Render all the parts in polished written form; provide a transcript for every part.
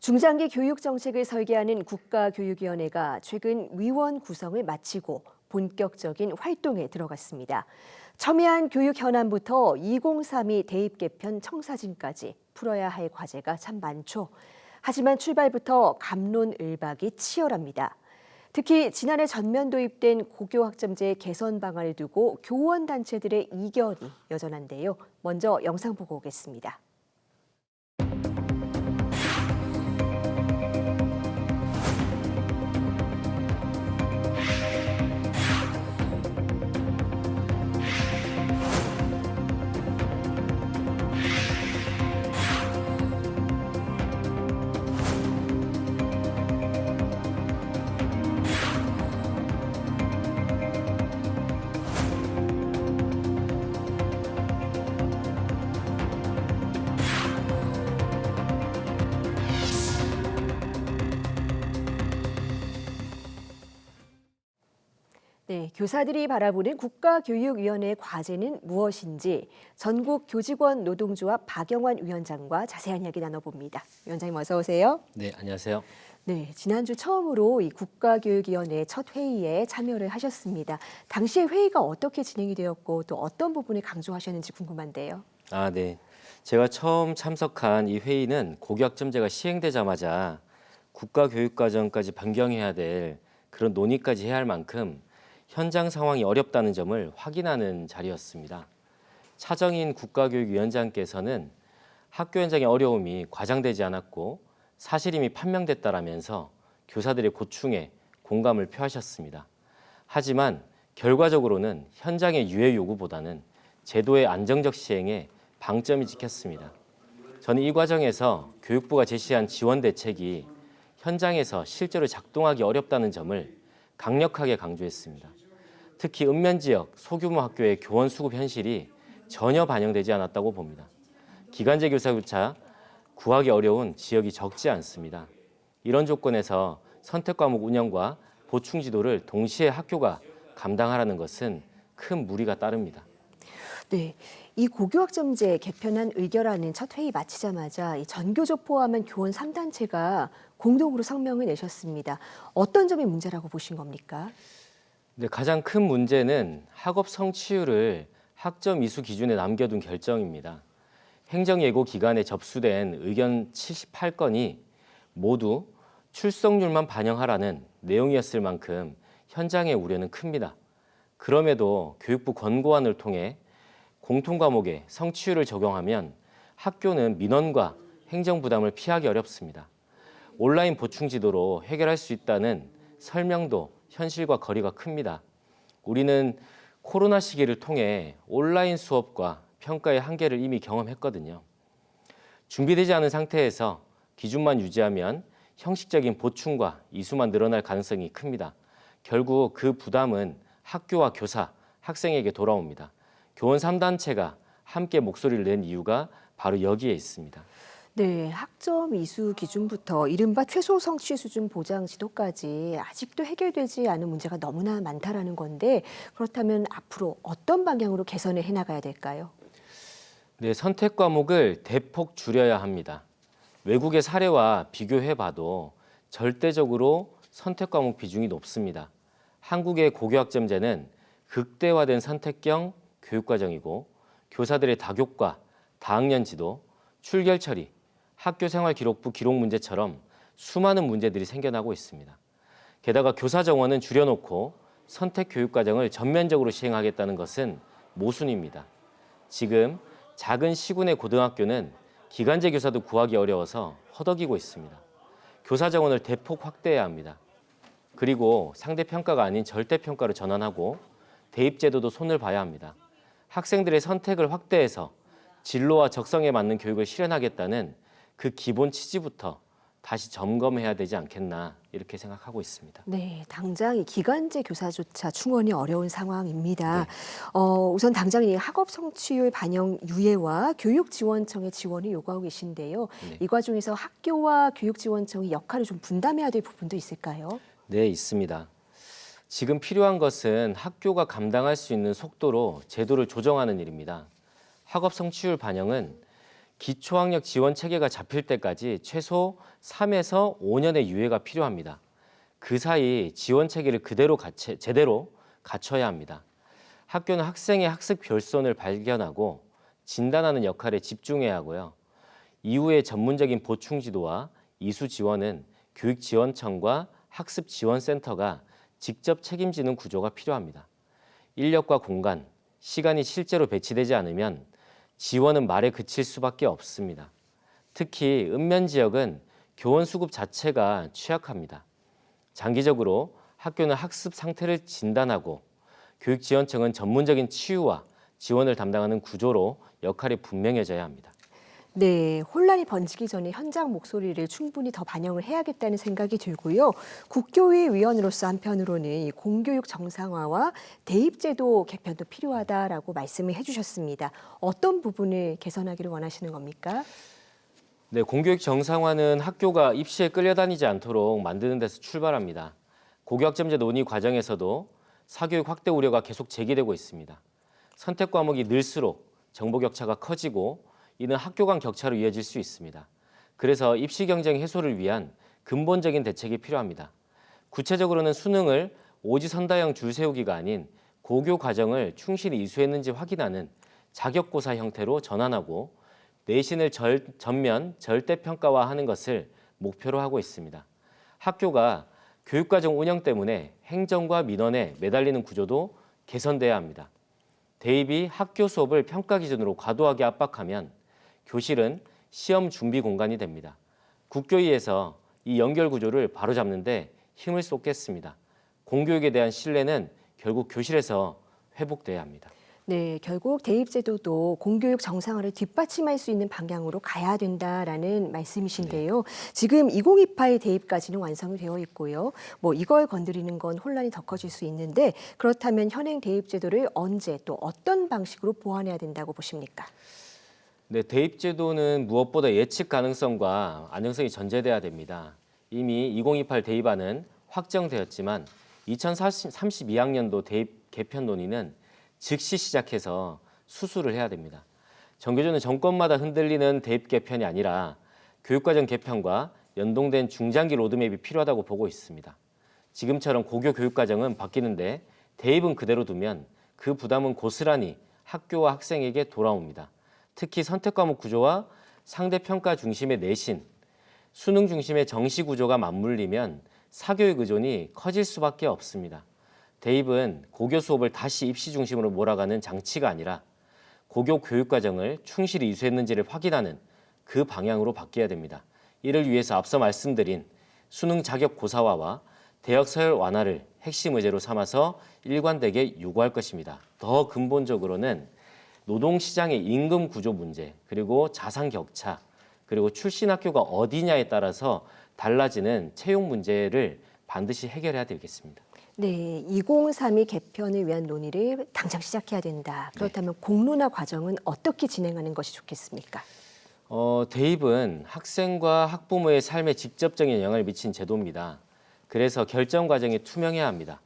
중장기 교육 정책을 설계하는 국가교육위원회가 최근 위원 구성을 마치고 본격적인 활동에 들어갔습니다. 첨예한 교육 현안부터 2032 대입 개편 청사진까지 풀어야 할 과제가 참 많죠. 하지만 출발부터 갑론을박이 치열합니다. 특히 지난해 전면 도입된 고교학점제 개선 방안을 두고 교원단체들의 이견이 여전한데요. 먼저 영상 보고 오겠습니다. 네, 교사들이 바라보는 국가교육위원회의 과제는 무엇인지 전국 교직원 노동조합 박영환 위원장과 자세한 이야기 나눠봅니다. 위원장님 어서 오세요. 네, 안녕하세요. 네, 지난주 처음으로 이 국가교육위원회 첫 회의에 참여를 하셨습니다. 당시에 회의가 어떻게 진행이 되었고 또 어떤 부분을 강조하셨는지 궁금한데요. 네. 제가 처음 참석한 이 회의는 고교학점제가 시행되자마자 국가교육과정까지 변경해야 될 그런 논의까지 해야 할 만큼 현장 상황이 어렵다는 점을 확인하는 자리였습니다. 차정인 국가교육위원장께서는 학교 현장의 어려움이 과장되지 않았고 사실임이 판명됐다라면서 교사들의 고충에 공감을 표하셨습니다. 하지만 결과적으로는 현장의 유예 요구보다는 제도의 안정적 시행에 방점이 찍혔습니다. 저는 이 과정에서 교육부가 제시한 지원 대책이 현장에서 실제로 작동하기 어렵다는 점을 강력하게 강조했습니다. 특히 읍면지역 소규모 학교의 교원 수급 현실이 전혀 반영되지 않았다고 봅니다. 기간제 교사조차 구하기 어려운 지역이 적지 않습니다. 이런 조건에서 선택과목 운영과 보충 지도를 동시에 학교가 감당하라는 것은 큰 무리가 따릅니다. 네, 이 고교학점제 개편안 의결안은 첫 회의 마치자마자 이 전교조 포함한 교원 3단체가 공동으로 성명을 내셨습니다. 어떤 점이 문제라고 보신 겁니까? 네, 가장 큰 문제는 학업 성취율을 학점 이수 기준에 남겨둔 결정입니다. 행정예고 기관에 접수된 의견 78건이 모두 출석률만 반영하라는 내용이었을 만큼 현장의 우려는 큽니다. 그럼에도 교육부 권고안을 통해 공통과목에 성취율을 적용하면 학교는 민원과 행정 부담을 피하기 어렵습니다. 온라인 보충 지도로 해결할 수 있다는 설명도 현실과 거리가 큽니다. 우리는 코로나 시기를 통해 온라인 수업과 평가의 한계를 이미 경험했거든요. 준비되지 않은 상태에서 기준만 유지하면 형식적인 보충과 이수만 늘어날 가능성이 큽니다. 결국 그 부담은 학교와 교사, 학생에게 돌아옵니다. 교원 3단체가 함께 목소리를 낸 이유가 바로 여기에 있습니다. 네, 학점 이수 기준부터 이른바 최소 성취 수준 보장 지도까지 아직도 해결되지 않은 문제가 너무나 많다라는 건데 그렇다면 앞으로 어떤 방향으로 개선을 해나가야 될까요? 네, 선택 과목을 대폭 줄여야 합니다. 외국의 사례와 비교해봐도 절대적으로 선택 과목 비중이 높습니다. 한국의 고교학점제는 극대화된 선택형 교육과정이고 교사들의 다교과, 다학년 지도, 출결 처리, 학교 생활 기록부 기록 문제처럼 수많은 문제들이 생겨나고 있습니다. 게다가 교사 정원은 줄여놓고 선택 교육과정을 전면적으로 시행하겠다는 것은 모순입니다. 지금 작은 시군의 고등학교는 기간제 교사도 구하기 어려워서 허덕이고 있습니다. 교사 정원을 대폭 확대해야 합니다. 그리고 상대평가가 아닌 절대평가로 전환하고 대입제도도 손을 봐야 합니다. 학생들의 선택을 확대해서 진로와 적성에 맞는 교육을 실현하겠다는 그 기본 취지부터 다시 점검해야 되지 않겠나 이렇게 생각하고 있습니다. 네, 당장 이 기간제 교사조차 충원이 어려운 상황입니다. 네. 우선 당장 이 학업 성취율 반영 유예와 교육지원청의 지원을 요구하고 계신데요. 네. 이 과정에서 학교와 교육지원청이 역할을 좀 분담해야 될 부분도 있을까요? 네, 있습니다. 지금 필요한 것은 학교가 감당할 수 있는 속도로 제도를 조정하는 일입니다. 학업 성취율 반영은 기초학력 지원 체계가 잡힐 때까지 최소 3에서 5년의 유예가 필요합니다. 그 사이 지원 체계를 제대로 갖춰야 합니다. 학교는 학생의 학습 결손을 발견하고 진단하는 역할에 집중해야 하고요. 이후에 전문적인 보충 지도와 이수 지원은 교육지원청과 학습지원센터가 직접 책임지는 구조가 필요합니다. 인력과 공간, 시간이 실제로 배치되지 않으면 지원은 말에 그칠 수밖에 없습니다. 특히 읍면 지역은 교원 수급 자체가 취약합니다. 장기적으로 학교는 학습 상태를 진단하고 교육지원청은 전문적인 치유와 지원을 담당하는 구조로 역할이 분명해져야 합니다. 네, 혼란이 번지기 전에 현장 목소리를 충분히 더 반영을 해야겠다는 생각이 들고요. 국교위 위원으로서 한편으로는 이 공교육 정상화와 대입제도 개편도 필요하다라고 말씀을 해주셨습니다. 어떤 부분을 개선하기를 원하시는 겁니까? 네, 공교육 정상화는 학교가 입시에 끌려다니지 않도록 만드는 데서 출발합니다. 고교학점제 논의 과정에서도 사교육 확대 우려가 계속 제기되고 있습니다. 선택 과목이 늘수록 정보 격차가 커지고 이는 학교 간 격차로 이어질 수 있습니다. 그래서 입시 경쟁 해소를 위한 근본적인 대책이 필요합니다. 구체적으로는 수능을 오지선다형 줄 세우기가 아닌 고교 과정을 충실히 이수했는지 확인하는 자격고사 형태로 전환하고 내신을 전면 절대평가화하는 것을 목표로 하고 있습니다. 학교가 교육과정 운영 때문에 행정과 민원에 매달리는 구조도 개선돼야 합니다. 대입이 학교 수업을 평가 기준으로 과도하게 압박하면 교실은 시험 준비 공간이 됩니다. 국교위에서 이 연결 구조를 바로잡는 데 힘을 쏟겠습니다. 공교육에 대한 신뢰는 결국 교실에서 회복돼야 합니다. 네, 결국 대입제도도 공교육 정상화를 뒷받침할 수 있는 방향으로 가야 된다라는 말씀이신데요. 지금 2028 대입까지는 완성이 되어 있고요. 이걸 건드리는 건 혼란이 더 커질 수 있는데 그렇다면 현행 대입제도를 언제 또 어떤 방식으로 보완해야 된다고 보십니까? 네, 대입제도는 무엇보다 예측 가능성과 안정성이 전제돼야 됩니다. 이미 2028 대입안은 확정되었지만 2032학년도 대입 개편 논의는 즉시 시작해서 수술을 해야 됩니다. 정교조는 정권마다 흔들리는 대입 개편이 아니라 교육과정 개편과 연동된 중장기 로드맵이 필요하다고 보고 있습니다. 지금처럼 고교 교육과정은 바뀌는데 대입은 그대로 두면 그 부담은 고스란히 학교와 학생에게 돌아옵니다. 특히 선택과목 구조와 상대평가 중심의 내신, 수능 중심의 정시 구조가 맞물리면 사교육 의존이 커질 수밖에 없습니다. 대입은 고교 수업을 다시 입시 중심으로 몰아가는 장치가 아니라 고교 교육과정을 충실히 이수했는지를 확인하는 그 방향으로 바뀌어야 됩니다. 이를 위해서 앞서 말씀드린 수능 자격 고사화와 대학 서열 완화를 핵심 의제로 삼아서 일관되게 요구할 것입니다. 더 근본적으로는 노동시장의 임금 구조 문제, 그리고 자산 격차, 그리고 출신 학교가 어디냐에 따라서 달라지는 채용 문제를 반드시 해결해야 되겠습니다. 네, 2032 개편을 위한 논의를 당장 시작해야 된다. 그렇다면 공론화 과정은 어떻게 진행하는 것이 좋겠습니까? 대입은 학생과 학부모의 삶에 직접적인 영향을 미친 제도입니다. 그래서 결정 과정이 투명해야 합니다.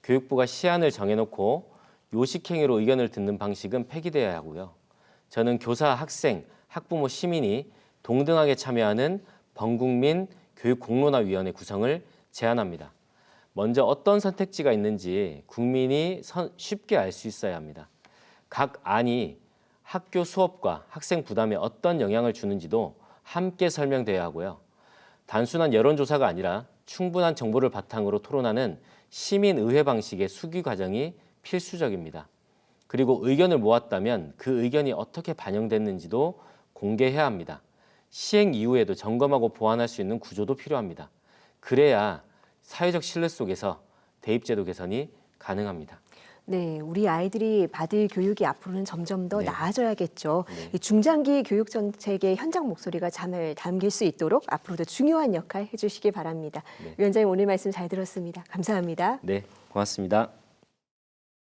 교육부가 시한을 정해놓고 요식행위로 의견을 듣는 방식은 폐기돼야 하고요. 저는 교사, 학생, 학부모, 시민이 동등하게 참여하는 범국민 교육공론화위원회 구성을 제안합니다. 먼저 어떤 선택지가 있는지 국민이 쉽게 알 수 있어야 합니다. 각 안이 학교 수업과 학생 부담에 어떤 영향을 주는지도 함께 설명돼야 하고요. 단순한 여론조사가 아니라 충분한 정보를 바탕으로 토론하는 시민의회 방식의 수기 과정이 필수적입니다. 그리고 의견을 모았다면 그 의견이 어떻게 반영됐는지도 공개해야 합니다. 시행 이후에도 점검하고 보완할 수 있는 구조도 필요합니다. 그래야 사회적 신뢰 속에서 대입제도 개선이 가능합니다. 네, 우리 아이들이 받을 교육이 앞으로는 점점 더 네. 나아져야겠죠. 네. 이 중장기 교육 정책의 현장 목소리가 잘 담길 수 있도록 앞으로도 중요한 역할 해주시기 바랍니다. 네. 위원장님 오늘 말씀 잘 들었습니다. 감사합니다. 네, 고맙습니다.